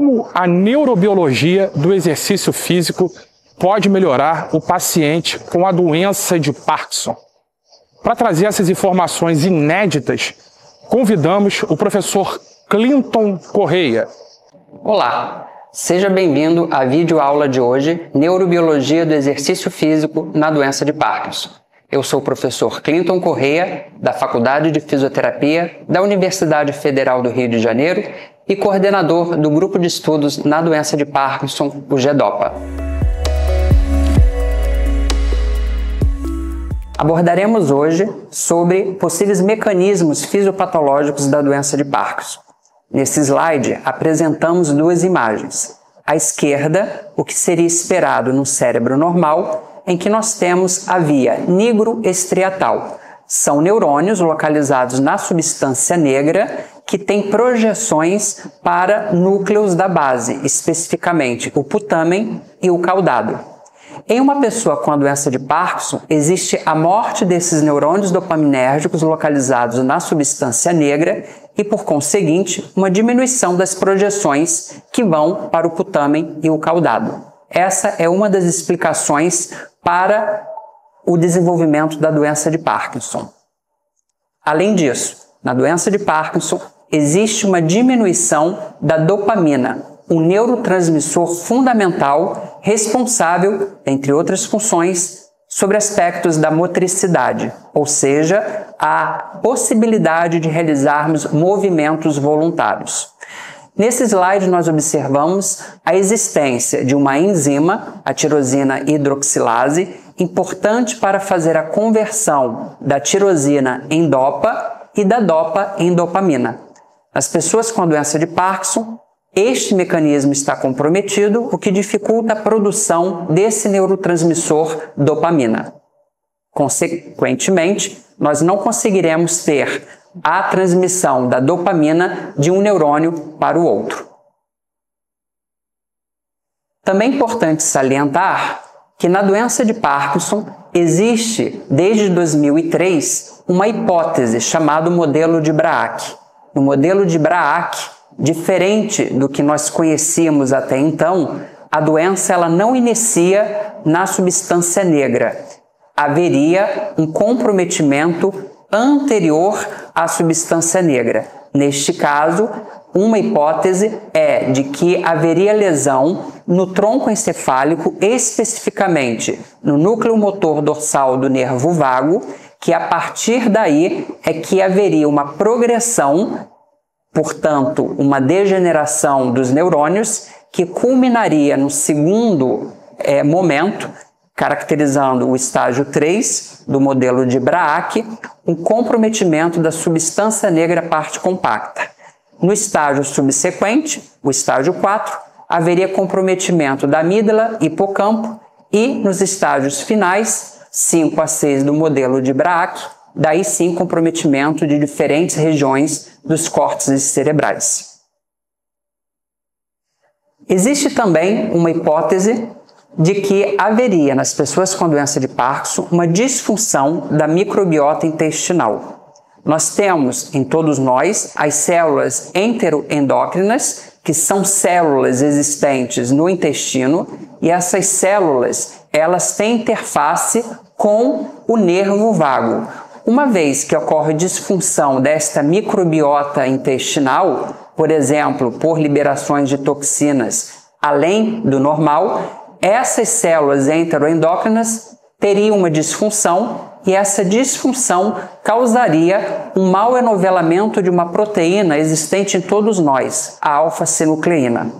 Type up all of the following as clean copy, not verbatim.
como a neurobiologia do exercício físico pode melhorar o paciente com a doença de Parkinson. Para trazer essas informações inéditas, convidamos o professor Clinton Correia. Olá, seja bem-vindo à videoaula de hoje, Neurobiologia do Exercício Físico na Doença de Parkinson. Eu sou o professor Clinton Correia, da Faculdade de Fisioterapia da Universidade Federal do Rio de Janeiro e coordenador do Grupo de Estudos na Doença de Parkinson, o GEDOPA. Abordaremos hoje sobre possíveis mecanismos fisiopatológicos da doença de Parkinson. Nesse slide, apresentamos duas imagens. À esquerda, o que seria esperado no cérebro normal, em que nós temos a via nigroestriatal. São neurônios localizados na substância negra que têm projeções para núcleos da base, especificamente o putamen e o caudado. Em uma pessoa com a doença de Parkinson, existe a morte desses neurônios dopaminérgicos localizados na substância negra e, por conseguinte, uma diminuição das projeções que vão para o putamen e o caudado. Essa é uma das explicações para o desenvolvimento da doença de Parkinson. Além disso, na doença de Parkinson, existe uma diminuição da dopamina, um neurotransmissor fundamental responsável, entre outras funções, sobre aspectos da motricidade, ou seja, a possibilidade de realizarmos movimentos voluntários. Nesse slide, nós observamos a existência de uma enzima, a tirosina hidroxilase, importante para fazer a conversão da tirosina em dopa e da dopa em dopamina. Nas pessoas com a doença de Parkinson, este mecanismo está comprometido, o que dificulta a produção desse neurotransmissor dopamina. Consequentemente, nós não conseguiremos ter a transmissão da dopamina de um neurônio para o outro. Também é importante salientar que na doença de Parkinson existe, desde 2003, uma hipótese chamada modelo de Braak. No modelo de Braak, diferente do que nós conhecíamos até então, a doença ela não inicia na substância negra. Haveria um comprometimento anterior à substância negra. Neste caso, uma hipótese é de que haveria lesão no tronco encefálico, especificamente no núcleo motor dorsal do nervo vago, que a partir daí é que haveria uma progressão, portanto, uma degeneração dos neurônios, que culminaria no segundo momento, caracterizando o estágio 3 do modelo de Braak, um comprometimento da substância negra parte compacta. No estágio subsequente, o estágio 4, haveria comprometimento da amígdala, hipocampo e, nos estágios finais, 5 a 6 do modelo de Braak, daí sim comprometimento de diferentes regiões dos córtices cerebrais. Existe também uma hipótese de que haveria nas pessoas com doença de Parkinson uma disfunção da microbiota intestinal. Nós temos em todos nós as células enteroendócrinas, que são células existentes no intestino, e essas células elas têm interface com o nervo vago. Uma vez que ocorre disfunção desta microbiota intestinal, por exemplo, por liberações de toxinas além do normal, essas células enteroendócrinas teriam uma disfunção e essa disfunção causaria um mau enovelamento de uma proteína existente em todos nós, a alfa-sinucleína.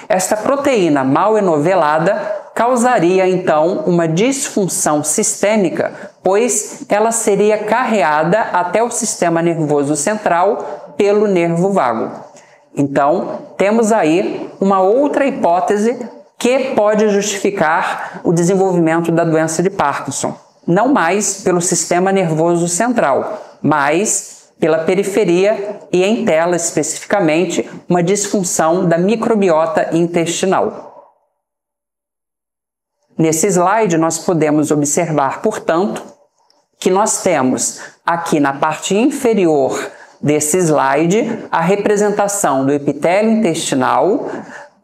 Esta proteína mal enovelada causaria, então, uma disfunção sistêmica, pois ela seria carreada até o sistema nervoso central pelo nervo vago. Então, temos aí uma outra hipótese que pode justificar o desenvolvimento da doença de Parkinson. Não mais pelo sistema nervoso central, mas pela periferia e em tela especificamente uma disfunção da microbiota intestinal. Nesse slide nós podemos observar, portanto, que nós temos aqui na parte inferior desse slide a representação do epitélio intestinal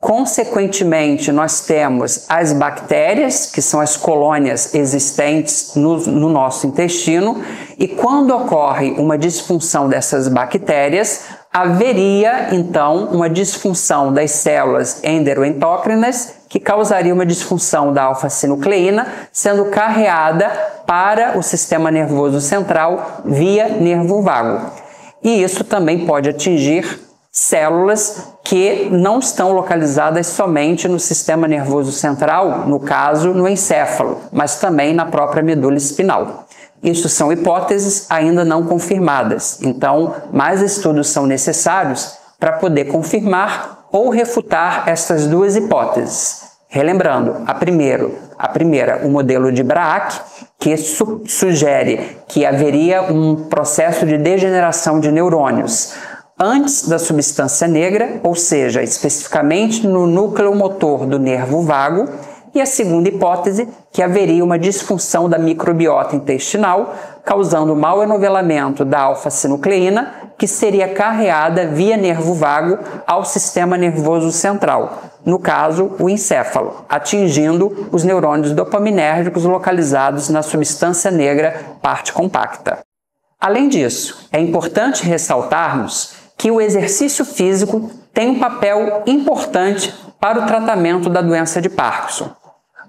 Consequentemente, nós temos as bactérias, que são as colônias existentes no nosso intestino, e quando ocorre uma disfunção dessas bactérias, haveria, então, uma disfunção das células enteroendócrinas, que causaria uma disfunção da alfa-sinucleína, sendo carreada para o sistema nervoso central via nervo vago. E isso também pode atingir células que não estão localizadas somente no sistema nervoso central, no caso, no encéfalo, mas também na própria medula espinal. Isso são hipóteses ainda não confirmadas, então mais estudos são necessários para poder confirmar ou refutar essas duas hipóteses. Relembrando, a primeira, o modelo de Braak, que sugere que haveria um processo de degeneração de neurônios antes da substância negra, ou seja, especificamente no núcleo motor do nervo vago, e a segunda hipótese, que haveria uma disfunção da microbiota intestinal, causando mau enovelamento da alfa-sinucleína, que seria carreada via nervo vago ao sistema nervoso central, no caso, o encéfalo, atingindo os neurônios dopaminérgicos localizados na substância negra parte compacta. Além disso, é importante ressaltarmos que o exercício físico tem um papel importante para o tratamento da doença de Parkinson.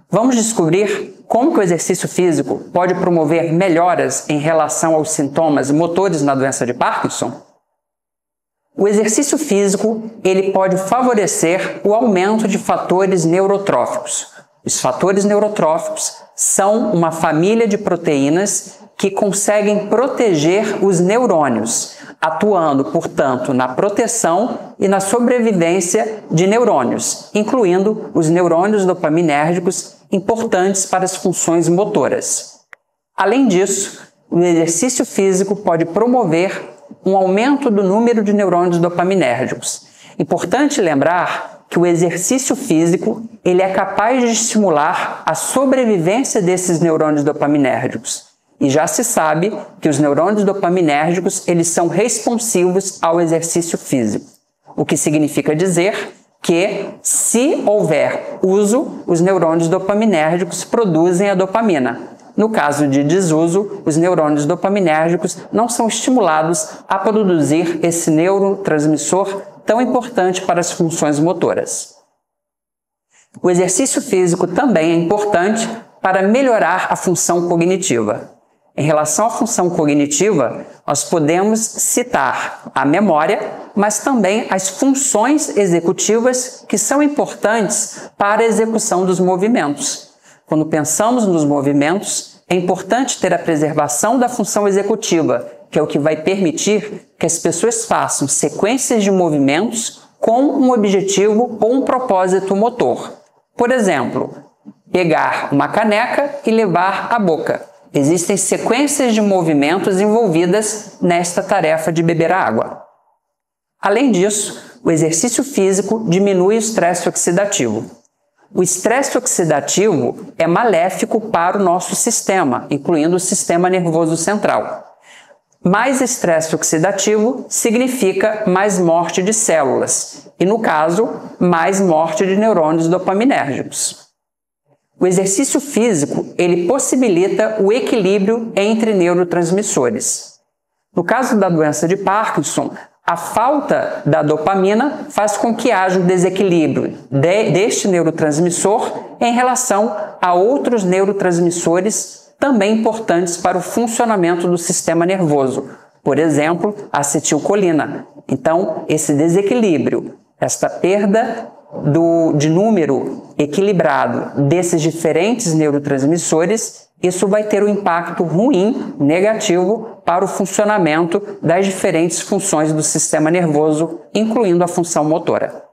Vamos descobrir como que o exercício físico pode promover melhoras em relação aos sintomas motores na doença de Parkinson? O exercício físico, ele pode favorecer o aumento de fatores neurotróficos. Os fatores neurotróficos são uma família de proteínas que conseguem proteger os neurônios, atuando, portanto, na proteção e na sobrevivência de neurônios, incluindo os neurônios dopaminérgicos importantes para as funções motoras. Além disso, o exercício físico pode promover um aumento do número de neurônios dopaminérgicos. Importante lembrar que o exercício físico ele é capaz de estimular a sobrevivência desses neurônios dopaminérgicos. E já se sabe que os neurônios dopaminérgicos eles são responsivos ao exercício físico, o que significa dizer que, se houver uso, os neurônios dopaminérgicos produzem a dopamina. No caso de desuso, os neurônios dopaminérgicos não são estimulados a produzir esse neurotransmissor tão importante para as funções motoras. O exercício físico também é importante para melhorar a função cognitiva. Em relação à função cognitiva, nós podemos citar a memória, mas também as funções executivas que são importantes para a execução dos movimentos. Quando pensamos nos movimentos, é importante ter a preservação da função executiva, que é o que vai permitir que as pessoas façam sequências de movimentos com um objetivo ou um propósito motor. Por exemplo, pegar uma caneca e levar à boca. Existem sequências de movimentos envolvidas nesta tarefa de beber água. Além disso, o exercício físico diminui o estresse oxidativo. O estresse oxidativo é maléfico para o nosso sistema, incluindo o sistema nervoso central. Mais estresse oxidativo significa mais morte de células e, no caso, mais morte de neurônios dopaminérgicos. O exercício físico, ele possibilita o equilíbrio entre neurotransmissores. No caso da doença de Parkinson, a falta da dopamina faz com que haja um desequilíbrio deste neurotransmissor em relação a outros neurotransmissores também importantes para o funcionamento do sistema nervoso, por exemplo, a acetilcolina. Então, esse desequilíbrio, esta perda de número equilibrado desses diferentes neurotransmissores, isso vai ter um impacto ruim, negativo, para o funcionamento das diferentes funções do sistema nervoso, incluindo a função motora.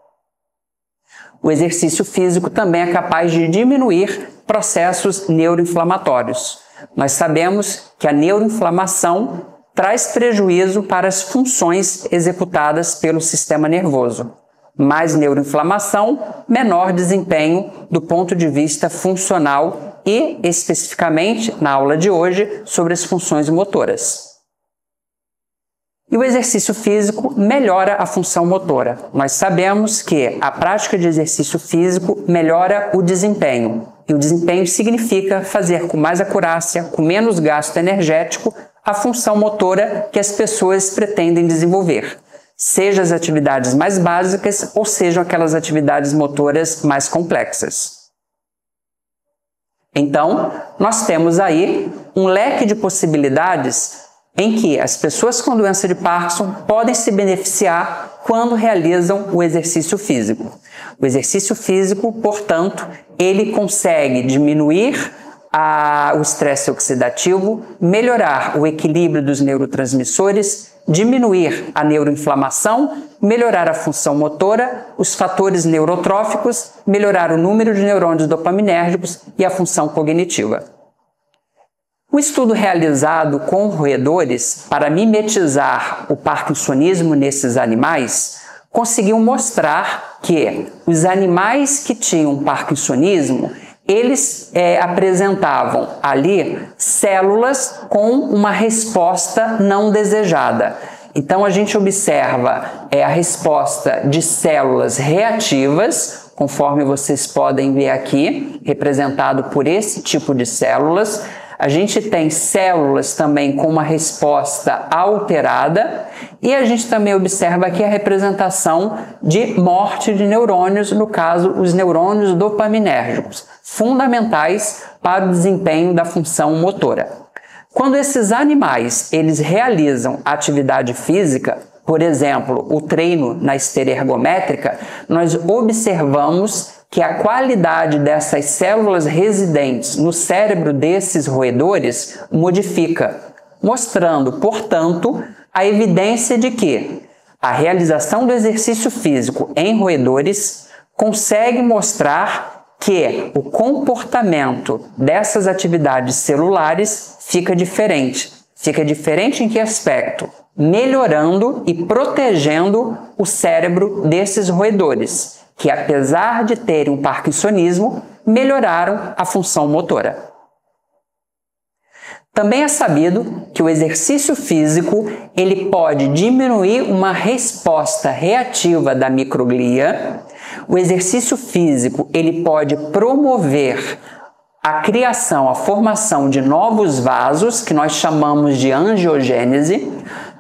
O exercício físico também é capaz de diminuir processos neuroinflamatórios. Nós sabemos que a neuroinflamação traz prejuízo para as funções executadas pelo sistema nervoso. Mais neuroinflamação, menor desempenho do ponto de vista funcional e, especificamente, na aula de hoje, sobre as funções motoras. E o exercício físico melhora a função motora. Nós sabemos que a prática de exercício físico melhora o desempenho. E o desempenho significa fazer com mais acurácia, com menos gasto energético, a função motora que as pessoas pretendem desenvolver. Seja as atividades mais básicas ou sejam aquelas atividades motoras mais complexas. Então, nós temos aí um leque de possibilidades em que as pessoas com doença de Parkinson podem se beneficiar quando realizam o exercício físico. O exercício físico, portanto, ele consegue diminuir o estresse oxidativo, melhorar o equilíbrio dos neurotransmissores, diminuir a neuroinflamação, melhorar a função motora, os fatores neurotróficos, melhorar o número de neurônios dopaminérgicos e a função cognitiva. Um estudo realizado com roedores para mimetizar o parkinsonismo nesses animais conseguiu mostrar que os animais que tinham parkinsonismo, eles apresentavam ali células com uma resposta não desejada. Então a gente observa a resposta de células reativas, conforme vocês podem ver aqui, representado por esse tipo de células. A gente tem células também com uma resposta alterada e a gente também observa aqui a representação de morte de neurônios, no caso, os neurônios dopaminérgicos, fundamentais para o desempenho da função motora. Quando esses animais eles realizam atividade física, por exemplo, o treino na esteira ergométrica, nós observamos que a qualidade dessas células residentes no cérebro desses roedores modifica, mostrando, portanto, a evidência de que a realização do exercício físico em roedores consegue mostrar que o comportamento dessas atividades celulares fica diferente. Fica diferente em que aspecto? Melhorando e protegendo o cérebro desses roedores, que apesar de terem um parkinsonismo, melhoraram a função motora. Também é sabido que o exercício físico ele pode diminuir uma resposta reativa da microglia. O exercício físico ele pode promover a criação, a formação de novos vasos, que nós chamamos de angiogênese.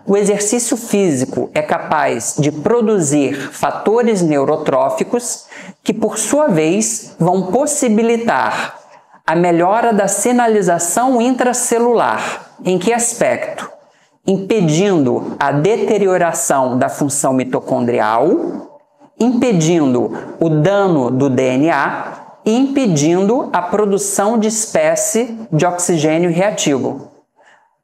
O exercício físico é capaz de produzir fatores neurotróficos que, por sua vez, vão possibilitar a melhora da sinalização intracelular. Em que aspecto? Impedindo a deterioração da função mitocondrial, impedindo o dano do DNA e impedindo a produção de espécie de oxigênio reativo.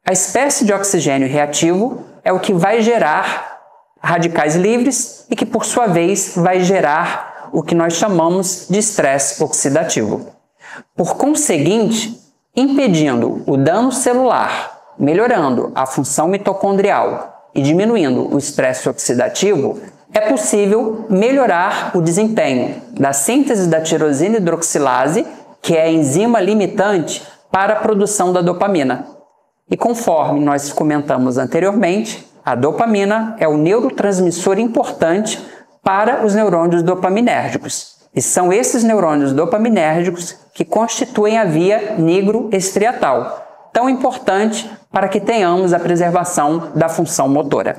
A espécie de oxigênio reativo é o que vai gerar radicais livres e que, por sua vez, vai gerar o que nós chamamos de estresse oxidativo. Por conseguinte, impedindo o dano celular, melhorando a função mitocondrial e diminuindo o estresse oxidativo, é possível melhorar o desempenho da síntese da tirosina hidroxilase, que é a enzima limitante para a produção da dopamina. E conforme nós comentamos anteriormente, a dopamina é o neurotransmissor importante para os neurônios dopaminérgicos. E são esses neurônios dopaminérgicos que constituem a via nigro-estriatal, tão importante para que tenhamos a preservação da função motora.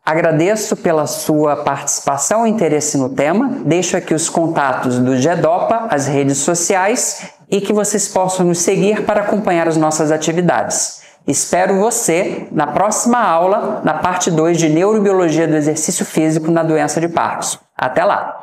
Agradeço pela sua participação e interesse no tema. Deixo aqui os contatos do GEDOPA, as redes sociais, e que vocês possam nos seguir para acompanhar as nossas atividades. Espero você na próxima aula, na parte 2 de Neurobiologia do Exercício Físico na doença de Parkinson. Até lá!